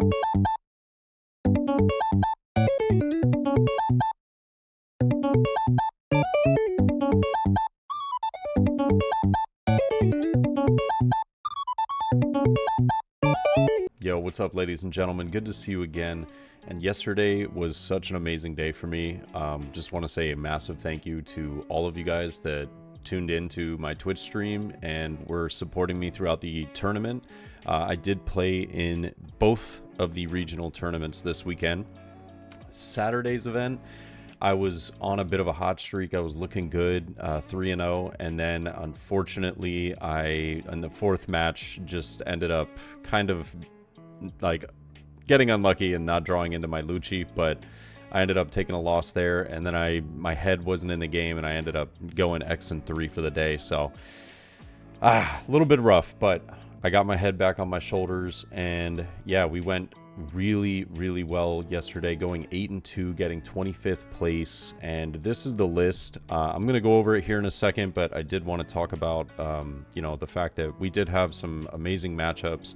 Yo, what's up, ladies and gentlemen? Good to see you again. And yesterday was such an amazing day for me. Just want to say a massive thank you to all of you guys that tuned in to my Twitch stream and were supporting me throughout the tournament. I did play in both of the regional tournaments this weekend. Saturday's event, I was on a bit of a hot streak. I was looking good, 3-0, and then unfortunately, in the fourth match, just ended up kind of like getting unlucky and not drawing into my Lucci, but I ended up taking a loss there, and then my head wasn't in the game, and I ended up going X3 for the day. So a little bit rough, but I got my head back on my shoulders, and yeah, we went really well yesterday, going 8-2, getting 25th place. And this is the list. I'm gonna go over it here in a second, but I did want to talk about the fact that we did have some amazing matchups,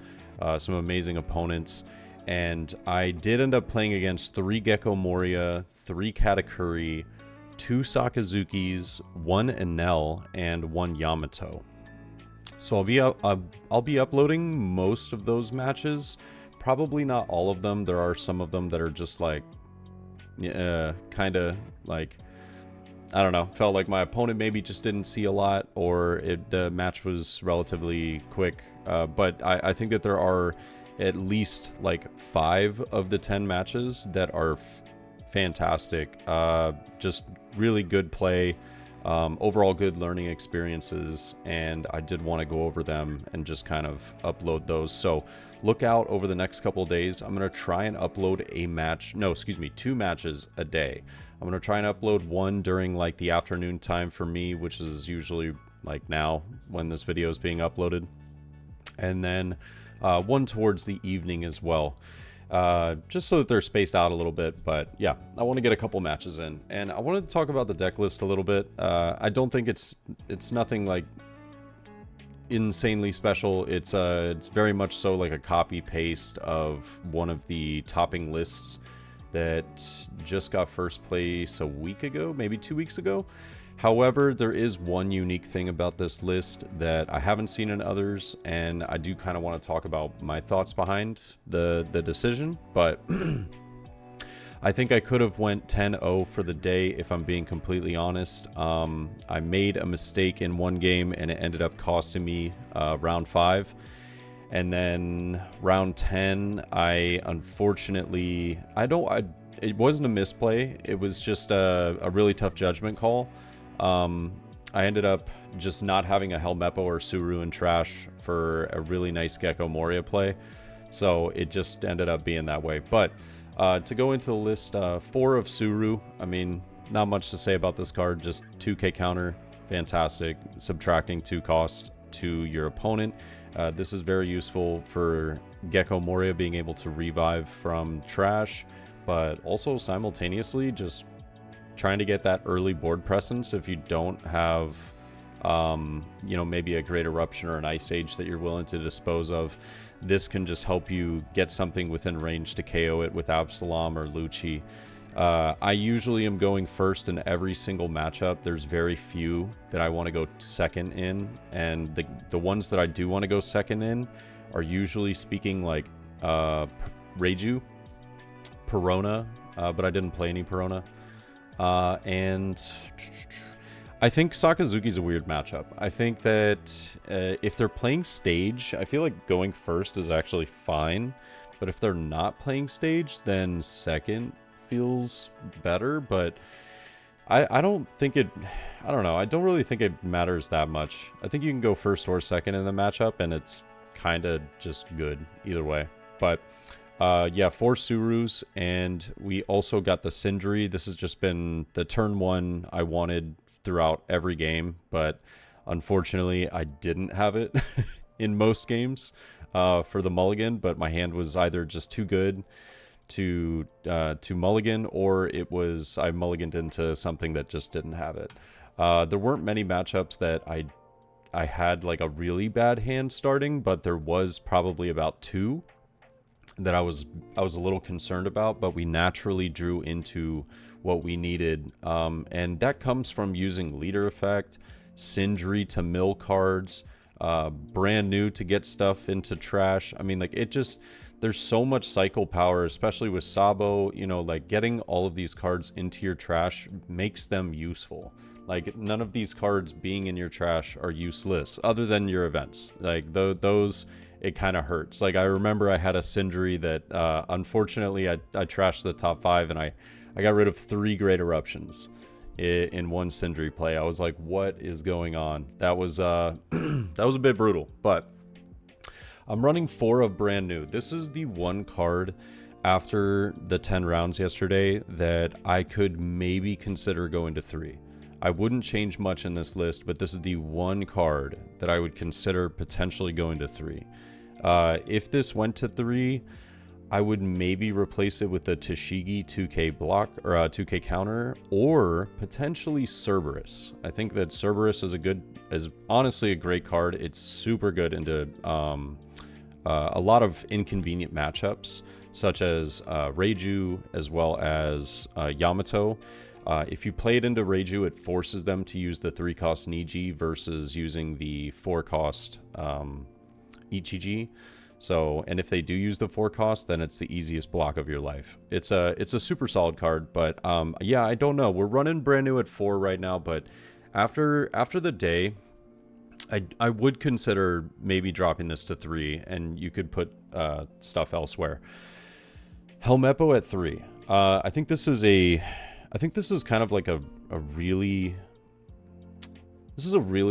some amazing opponents, and I did end up playing against 3 Gecko Moria, 3 Katakuri, 2 Sakazukis, 1 Enel, and 1 Yamato. So I'll be uploading most of those matches. Probably not all of them. There are some of them that are just like, kind of like, I don't know, felt like my opponent maybe just didn't see a lot, or the match was relatively quick. But I think that there are at least like 5 of the 10 matches that are fantastic. Just really good play. Overall good learning experiences, and I did want to go over them and just kind of upload those. So look out over the next couple of days. I'm going to try and upload 2 matches a day. I'm going to try and upload one during like the afternoon time for me, which is usually like now when this video is being uploaded, and then one towards the evening as well. Just so that they're spaced out a little bit. But yeah, I want to get a couple matches in, and I wanted to talk about the deck list a little bit. I don't think it's nothing like insanely special. It's very much so like a copy paste of one of the topping lists that just got first place a week ago, maybe 2 weeks ago. However, there is one unique thing about this list that I haven't seen in others, and I do kind of want to talk about my thoughts behind the decision, but I think I could have went 10-0 for the day if I'm being completely honest. I made a mistake in one game, and it ended up costing me round 5. And then round 10, unfortunately, it wasn't a misplay. It was just a really tough judgment call. I ended up just not having a Helmeppo or Suru in trash for a really nice Gecko Moria play. So it just ended up being that way. But to go into the list, 4 of Suru, I mean, not much to say about this card. Just 2k counter, fantastic. Subtracting 2 cost to your opponent. This is very useful for Gecko Moria being able to revive from trash, but also simultaneously just trying to get that early board presence if you don't have, maybe a Great Eruption or an Ice Age that you're willing to dispose of. This can just help you get something within range to KO it with Absalom or Lucci. I usually am going first in every single matchup. There's very few that I want to go second in, and the ones that I do want to go second in are usually speaking like Reiju, Perona, but I didn't play any Perona. And I think Sakazuki's a weird matchup. I think that if they're playing stage, I feel like going first is actually fine. But if they're not playing stage, then second feels better. But I don't think it... I don't know. I don't really think it matters that much. I think you can go first or second in the matchup, and it's kind of just good either way. But... yeah, 4 Surus, and we also got the Sindri. This has just been the turn 1 I wanted throughout every game, but unfortunately I didn't have it in most games for the mulligan, but my hand was either just too good to mulligan, or it was I mulliganed into something that just didn't have it. There weren't many matchups that I had like a really bad hand starting, but there was probably about 2. that I was a little concerned about, but we naturally drew into what we needed, and that comes from using leader effect, Sindri to mill cards, brand new to get stuff into trash. I mean, like, it just, there's so much cycle power, especially with Sabo. You know, like, getting all of these cards into your trash makes them useful. Like, none of these cards being in your trash are useless other than your events. Like, those, it kind of hurts. Like, I remember I had a Sindri that unfortunately I trashed the top 5, and I got rid of 3 Great Eruptions in one Sindri play. I was like, what is going on? That was that was a bit brutal. But I'm running 4 of brand new. This is the one card after the 10 rounds yesterday that I could maybe consider going to 3. I wouldn't change much in this list, but this is the one card that I would consider potentially going to 3. If this went to 3, I would maybe replace it with the Tashigi 2k block, or 2k counter, or potentially Cerberus. I think that Cerberus is honestly a great card. It's super good into a lot of inconvenient matchups, such as Reiju as well as Yamato. If you play it into Reiju, it forces them to use the 3-cost Niji versus using the 4-cost Ichiji. So, and if they do use the 4-cost, then it's the easiest block of your life. It's a super solid card, but yeah, I don't know. We're running brand new at 4 right now, but after the day, I would consider maybe dropping this to 3, and you could put stuff elsewhere. Helmeppo at 3. I think this is kind of like a really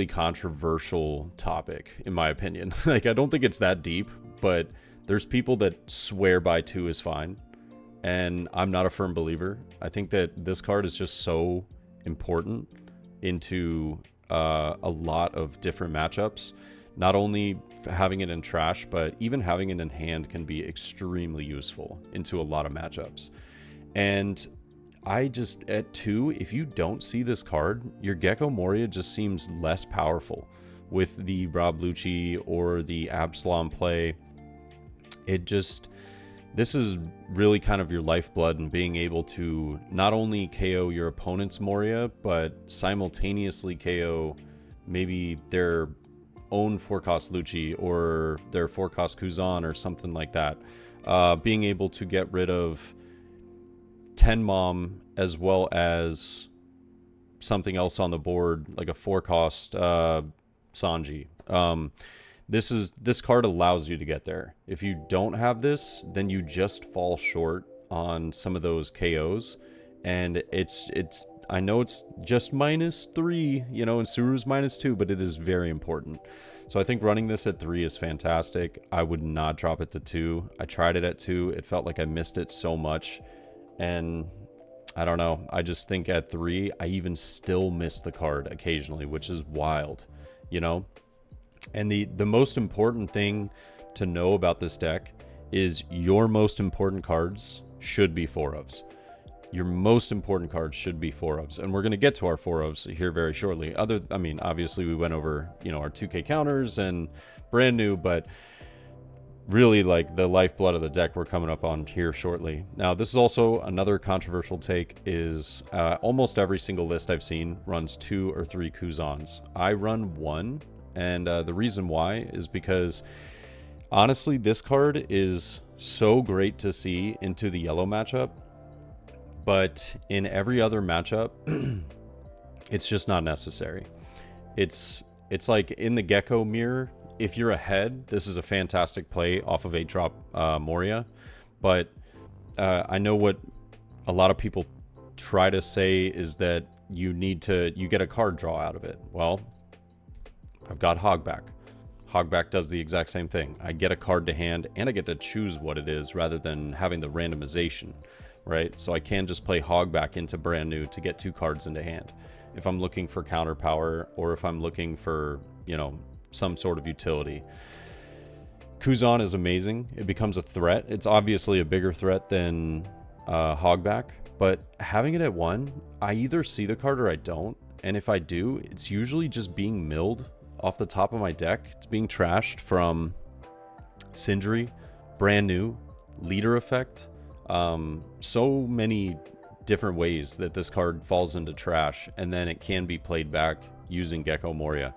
controversial topic, in my opinion. Like, I don't think it's that deep, but there's people that swear by 2 is fine, and I'm not a firm believer. I think that this card is just so important into a lot of different matchups. Not only having it in trash, but even having it in hand can be extremely useful into a lot of matchups. And I just, at 2, if you don't see this card, your Gecko Moria just seems less powerful with the Rob Lucci or the Absalom play. It just, this is really kind of your lifeblood, and being able to not only KO your opponent's Moria, but simultaneously KO maybe their own 4-cost Lucci or their 4-cost Kuzan or something like that. Being able to get rid of 10 Mom as well as something else on the board, like a 4-cost Sanji. This card allows you to get there. If you don't have this, then you just fall short on some of those KOs, and it's I know it's just -3, you know, and Suru's -2, but it is very important. So I think running this at 3 is fantastic. I would not drop it to 2. I tried it at 2. It felt like I missed it so much, and I don't know. I just think at 3, I even still miss the card occasionally, which is wild, you know? And the most important thing to know about this deck is your most important cards should be 4-ofs. Your most important cards should be 4-ofs. And we're going to get to our 4-ofs here very shortly. I mean, obviously we went over, you know, our 2K counters and brand new, but really, like, the lifeblood of the deck we're coming up on here shortly. Now, this is also another controversial take, is almost every single list I've seen runs 2 or 3 Kuzans. I run 1, and the reason why is because, honestly, this card is so great to see into the yellow matchup, but in every other matchup, it's just not necessary. It's like in the Gecko mirror, if you're ahead, this is a fantastic play off of 8-drop Moria. But I know what a lot of people try to say is that you get a card draw out of it. Well, I've got Hogback. Hogback does the exact same thing. I get a card to hand, and I get to choose what it is rather than having the randomization, right? So I can just play Hogback into brand new to get 2 cards into hand if I'm looking for counter power, or if I'm looking for, you know, some sort of utility. Kuzan is amazing. It becomes a threat. It's obviously a bigger threat than Hogback, but having it at 1, I either see the card or I don't. And if I do, it's usually just being milled off the top of my deck. It's being trashed from Sindri, brand new, leader effect. So many different ways that this card falls into trash, and then it can be played back using Gecko Moria.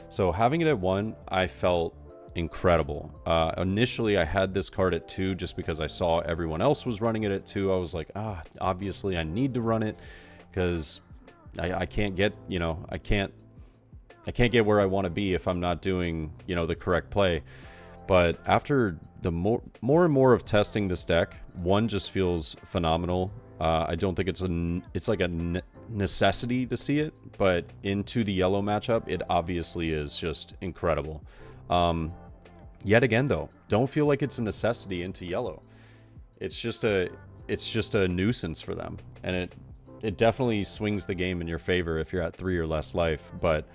So having it at 1, I felt incredible. Initially, I had this card at 2 just because I saw everyone else was running it at 2. I was like, obviously I need to run it because I can't get, I can't get where I want to be if I'm not doing, the correct play. But after the more and more of testing this deck, 1 just feels phenomenal. I don't think it's like a necessity to see it, but into the yellow matchup, it obviously is just incredible. Yet again, though, don't feel like it's a necessity into yellow. It's just a nuisance for them, and it definitely swings the game in your favor if you're at 3 or less life. But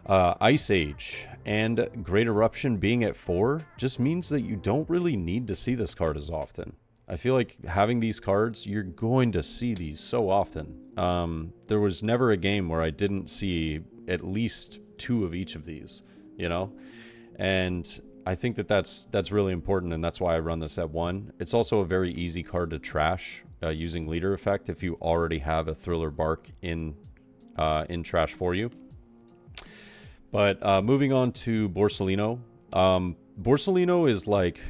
Ice Age and Great Eruption being at 4 just means that you don't really need to see this card as often. I feel like having these cards, you're going to see these so often. There was never a game where I didn't see at least 2 of each of these, and I think that's really important, and that's why I run this at 1. It's also a very easy card to trash using leader effect if you already have a Thriller Bark in trash for you. But moving on to Borsalino. Borsalino is like,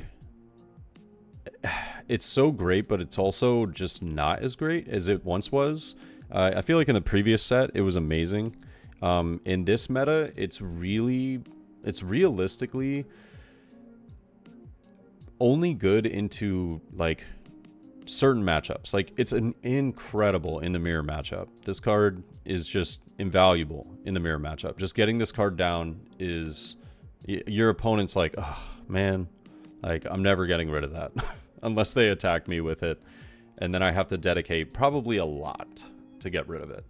it's so great, but it's also just not as great as it once was. I feel like in the previous set, it was amazing. In this meta, it's realistically only good into like certain matchups. Like, it's incredible in the mirror matchup. This card is just invaluable in the mirror matchup. Just getting this card down is, your opponent's like, oh man, like I'm never getting rid of that unless they attack me with it, and then I have to dedicate probably a lot to get rid of it.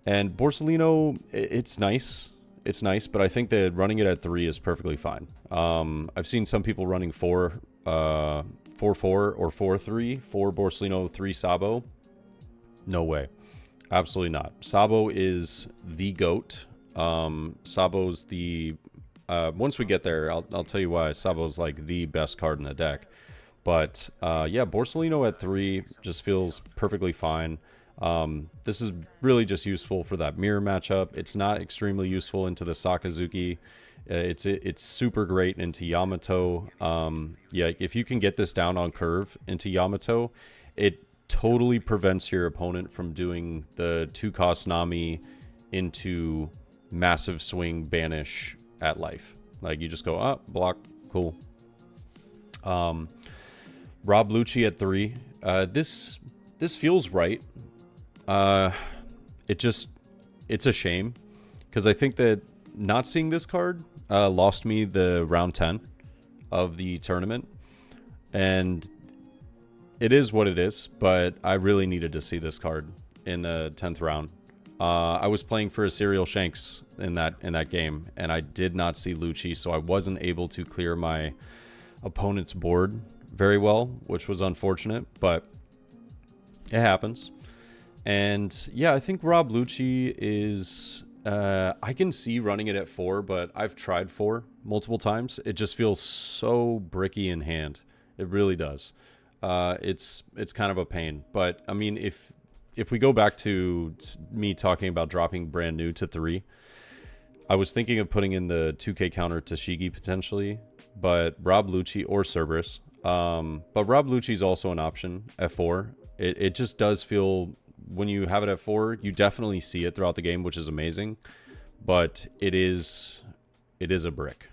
And Borsalino, it's nice, but I think that running it at 3 is perfectly fine. I've seen some people running 4-4 or 4-3 for Borsalino 3 Sabo. No way. Absolutely not. Sabo is the GOAT. Sabo's the... once we get there, I'll tell you why Sabo's like the best card in the deck. But yeah, Borsalino at 3 just feels perfectly fine. This is really just useful for that mirror matchup. It's not extremely useful into the Sakazuki. It's super great into Yamato. Yeah, if you can get this down on curve into Yamato, it totally prevents your opponent from doing the 2-cost Nami into massive swing banish at life. Like, you just go up, block, cool. Rob Lucci at 3. This feels right. It's a shame because I think that not seeing this card lost me the round 10 of the tournament, and it is what it is, but I really needed to see this card in the 10th round. I was playing for a Serial Shanks in that game, and I did not see Lucci, so I wasn't able to clear my opponent's board very well, which was unfortunate, but it happens. And yeah, I think Rob Lucci is... I can see running it at 4, but I've tried 4 multiple times. It just feels so bricky in hand. It really does. It's kind of a pain. But I mean, if we go back to me talking about dropping brand new to 3, I was thinking of putting in the 2K counter to Shigi potentially, but Rob Lucci or Cerberus. But Rob Lucci is also an option at 4. It just does feel, when you have it at 4, you definitely see it throughout the game, which is amazing. But it is a brick.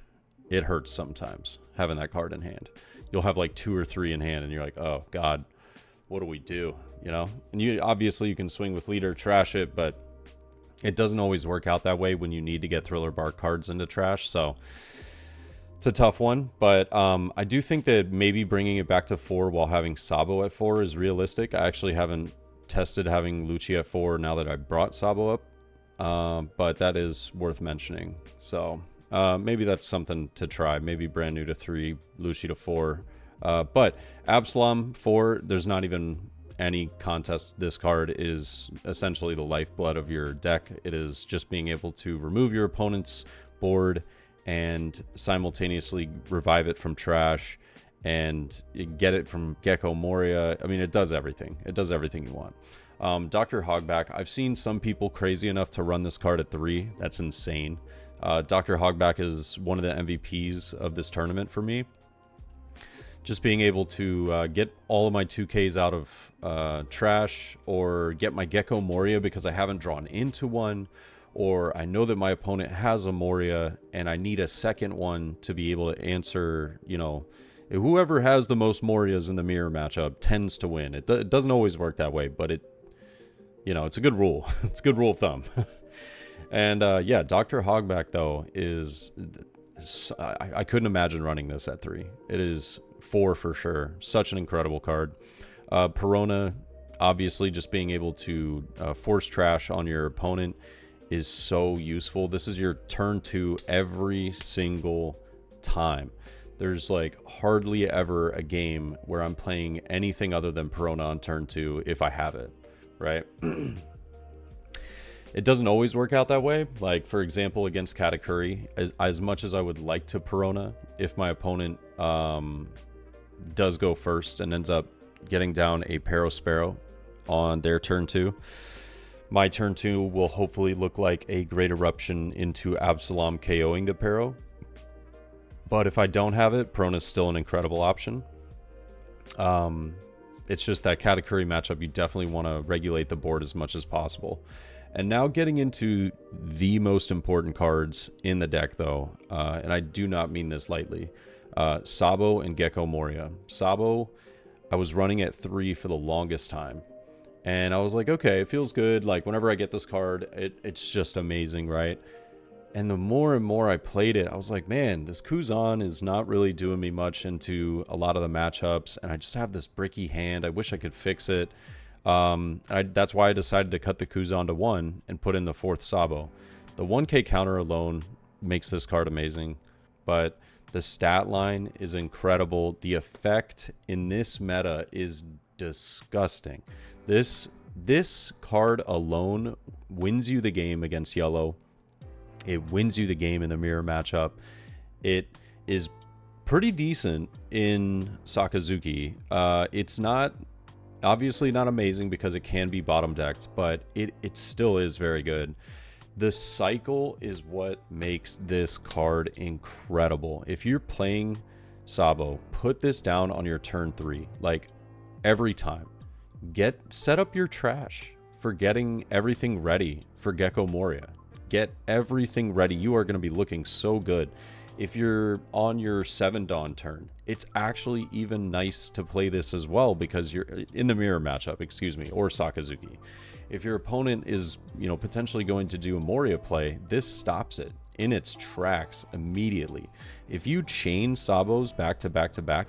It hurts sometimes having that card in hand. You'll have like 2 or 3 in hand, and you're like, oh god, what do we do? You know? And you obviously you can swing with leader, trash it, but it doesn't always work out that way when you need to get Thriller Bark cards into trash. So it's a tough one, but I do think that maybe bringing it back to 4 while having Sabo at 4 is realistic. I actually haven't tested having Lucci at 4 now that I brought Sabo up, but that is worth mentioning. So maybe that's something to try. Maybe brand new to 3, Lucci to 4. But Absalom 4, there's not even any contest. This card is essentially the lifeblood of your deck. It is just being able to remove your opponent's board and simultaneously revive it from trash and you get it from Gecko Moria. I mean, it does everything. It does everything you want. Dr. Hogback, I've seen some people crazy enough to run this card at 3. That's insane. Dr. Hogback is one of the MVPs of this tournament for me. Just being able to get all of my 2Ks out of trash, or get my Gecko Moria because I haven't drawn into one, or I know that my opponent has a Moria and I need a second one to be able to answer, you know, whoever has the most Morias in the mirror matchup tends to win. It doesn't always work that way, but you know, it's a good rule. It's a good rule of thumb. And yeah, Dr. Hogback, though, is... I couldn't imagine running this at 3. It is 4 for sure. Such an incredible card. Perona, obviously, just being able to force trash on your opponent is so useful. This is your turn 2 every single time. There's like hardly ever a game where I'm playing anything other than Perona on turn 2 if I have it, right? It doesn't always work out that way. Like, for example, against Katakuri, as much as I would like to Perona, if my opponent does go first and ends up getting down a Parasparrow on their turn 2, my turn 2 will hopefully look like a Great Eruption into Absalom KOing the Paro. But if I don't have it, Perona is still an incredible option. It's just that Katakuri matchup, you definitely want to regulate the board as much as possible. And now getting into the most important cards in the deck, though, and I do not mean this lightly, Sabo and Gecko Moria. Sabo, I was running at 3 for the longest time. And I was like, okay, it feels good. Like, whenever I get this card, it's just amazing, right? And the more and more I played it, I was like, man, this Kuzan is not really doing me much into a lot of the matchups. And I just have this bricky hand. I wish I could fix it. That's why I decided to cut the Kuzan to 1 and put in the 4th Sabo. The 1K counter alone makes this card amazing, but the stat line is incredible. The effect in this meta is disgusting. This card alone wins you the game against yellow. It wins you the game in the mirror matchup. It is pretty decent in Sakazuki. It's not... obviously not amazing because it can be bottom decked, but it still is very good. The cycle is what makes this card incredible. If you're playing Sabo, put this down on your turn 3, like every time. Set up your trash for getting everything ready for Gecko Moria. Get everything ready. You are going to be looking so good. If you're on your 7 Dawn turn, it's actually even nice to play this as well because you're in the mirror matchup, excuse me, or Sakazuki. If your opponent is, you know, potentially going to do a Moria play, this stops it in its tracks immediately. If you chain Sabos back to back to back,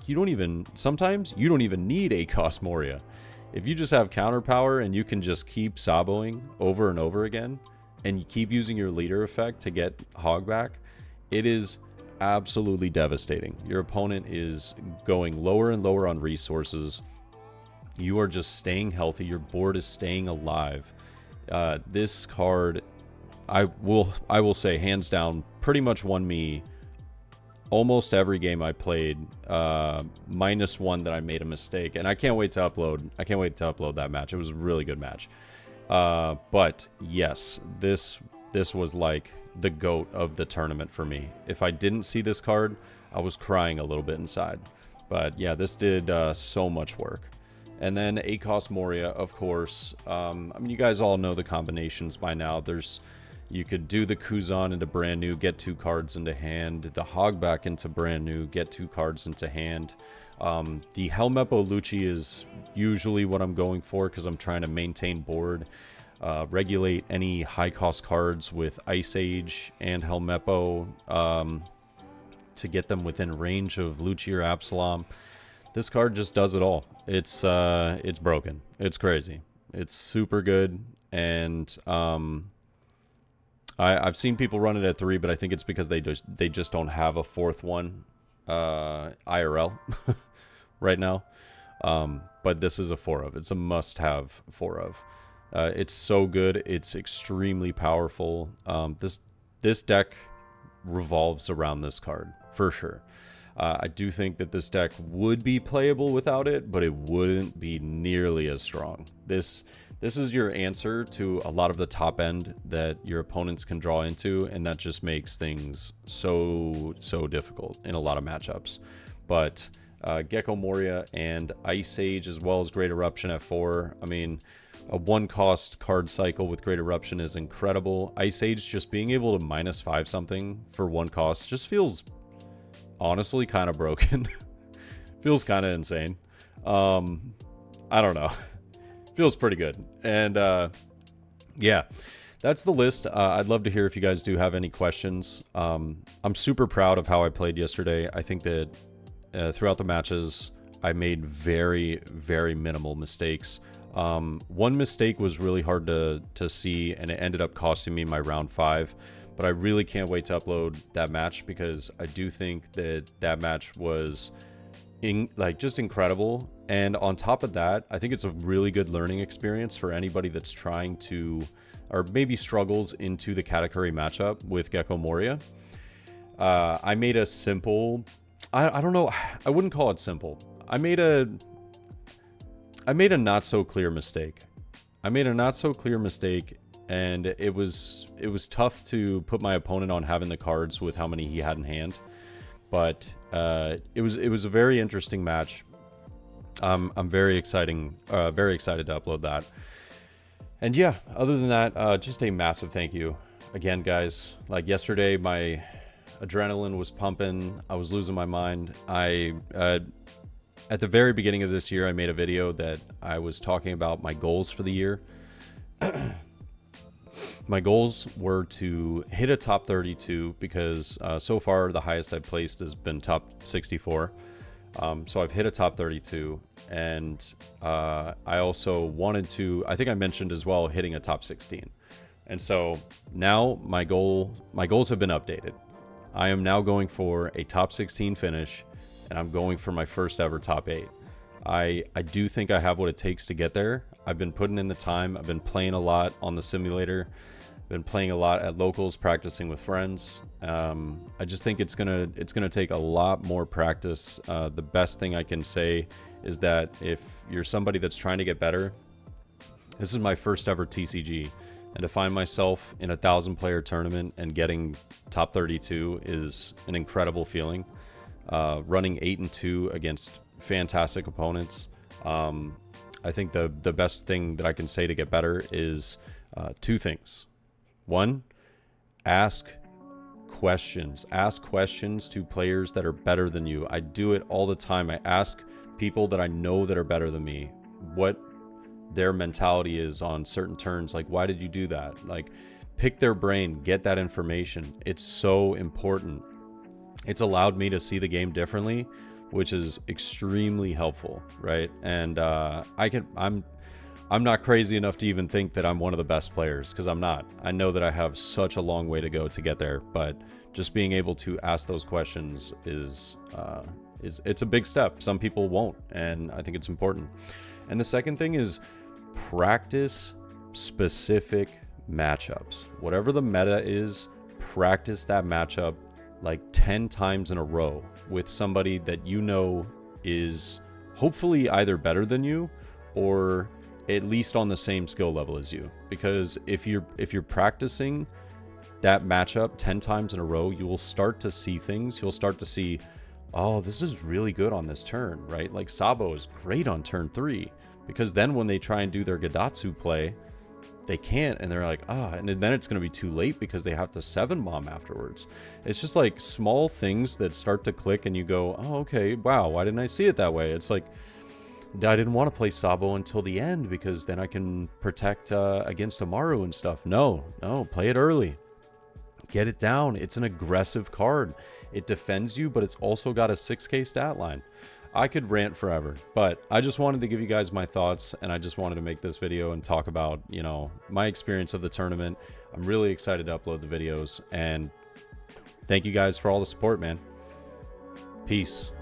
sometimes you don't even need a cost Moria. If you just have counter power and you can just keep Saboing over and over again, and you keep using your leader effect to get Hogback, it is absolutely devastating. Your opponent is going lower and lower on resources. You are just staying healthy. Your board is staying alive. This card, I will say, hands down, pretty much won me almost every game I played, minus one that I made a mistake. And I can't wait to upload that match. It was a really good match. But yes, this was like the GOAT of the tournament for me. If I didn't see this card, I was crying a little bit inside. But yeah, this did so much work. And then ACOS Moria, of course. I mean, you guys all know the combinations by now. You could do the Kuzan into brand new, get 2 cards into hand. The Hogback into brand new, get 2 cards into hand. The Helmeppo Lucci is usually what I'm going for because I'm trying to maintain board. Regulate any high-cost cards with Ice Age and Helmeppo to get them within range of Lucci or Absalom. This card just does it all. It's broken. It's crazy. It's super good, and I've seen people run it at 3, but I think it's because they just don't have a 4th one IRL right now. But this is a 4 of. It's a must-have 4 of. It's so good. It's extremely powerful. This deck revolves around this card for sure. I do think that this deck would be playable without it, but it wouldn't be nearly as strong. This is your answer to a lot of the top end that your opponents can draw into, and that just makes things so difficult in a lot of matchups. But Gecko Moria and Ice Age, as well as Great Eruption at 4. I mean, a 1-cost card cycle with Great Eruption is incredible. Ice Age, just being able to -5 something for 1 cost just feels honestly kind of broken. Feels kind of insane. I don't know. Feels pretty good. And yeah, that's the list. I'd love to hear if you guys do have any questions. I'm super proud of how I played yesterday. I think that throughout the matches, I made very minimal mistakes. One mistake was really hard to see, and it ended up costing me my round 5. But I really can't wait to upload that match, because I do think that that match was just incredible. And on top of that, I think it's a really good learning experience for anybody that's trying to, or maybe struggles into the Katakuri matchup with Gecko Moria. I made a simple, I don't know, I wouldn't call it simple. I made a not so clear mistake. And it was tough to put my opponent on having the cards with how many he had in hand. But it was a very interesting match. I'm very excited to upload that. And yeah, other than that, just a massive thank you again, guys. Like yesterday, my adrenaline was pumping. I was losing my mind. At the very beginning of this year, I made a video that I was talking about my goals for the year. My goals were to hit a top 32, because so far the highest I've placed has been top 64. So I've hit a top 32, and I also wanted to, I think I mentioned as well, hitting a top 16. And so now my goals have been updated. I am now going for a top 16 finish, and I'm going for my first ever top 8. I do think I have what it takes to get there. I've been putting in the time. I've been playing a lot on the simulator. Been playing a lot at locals, practicing with friends. I just think it's gonna take a lot more practice. The best thing I can say is that if you're somebody that's trying to get better, this is my first ever TCG, and to find myself in a 1,000-player tournament and getting top 32 is an incredible feeling. Running 8-2 against fantastic opponents. I think the best thing that I can say to get better is 2 things. 1, ask questions. Ask questions to players that are better than you. I do it all the time. I ask people that I know that are better than me what their mentality is on certain turns. Like, why did you do that? Like, pick their brain, get that information. It's so important. It's allowed me to see the game differently, which is extremely helpful, right? And I'm not crazy enough to even think that I'm one of the best players, because I'm not. I know that I have such a long way to go to get there, but just being able to ask those questions is it's a big step. Some people won't, and I think it's important. And the second thing is practice specific matchups. Whatever the meta is, practice that matchup like 10 times in a row with somebody that you know is hopefully either better than you or at least on the same skill level as you. Because if you're practicing that matchup 10 times in a row, you will start to see things. You'll start to see, oh, this is really good on this turn, right? Like Sabo is great on turn 3, because then when they try and do their Gadatsu play, they can't, and they're like, and then it's going to be too late because they have to 7-bomb afterwards. It's just like small things that start to click, and you go, oh, okay, wow, why didn't I see it that way? It's like, I didn't want to play Sabo until the end because then I can protect against Amaru and stuff. No, play it early. Get it down. It's an aggressive card. It defends you, but it's also got a 6k stat line. I could rant forever, but I just wanted to give you guys my thoughts, and I just wanted to make this video and talk about, you know, my experience of the tournament. I'm really excited to upload the videos, and thank you guys for all the support, man. Peace.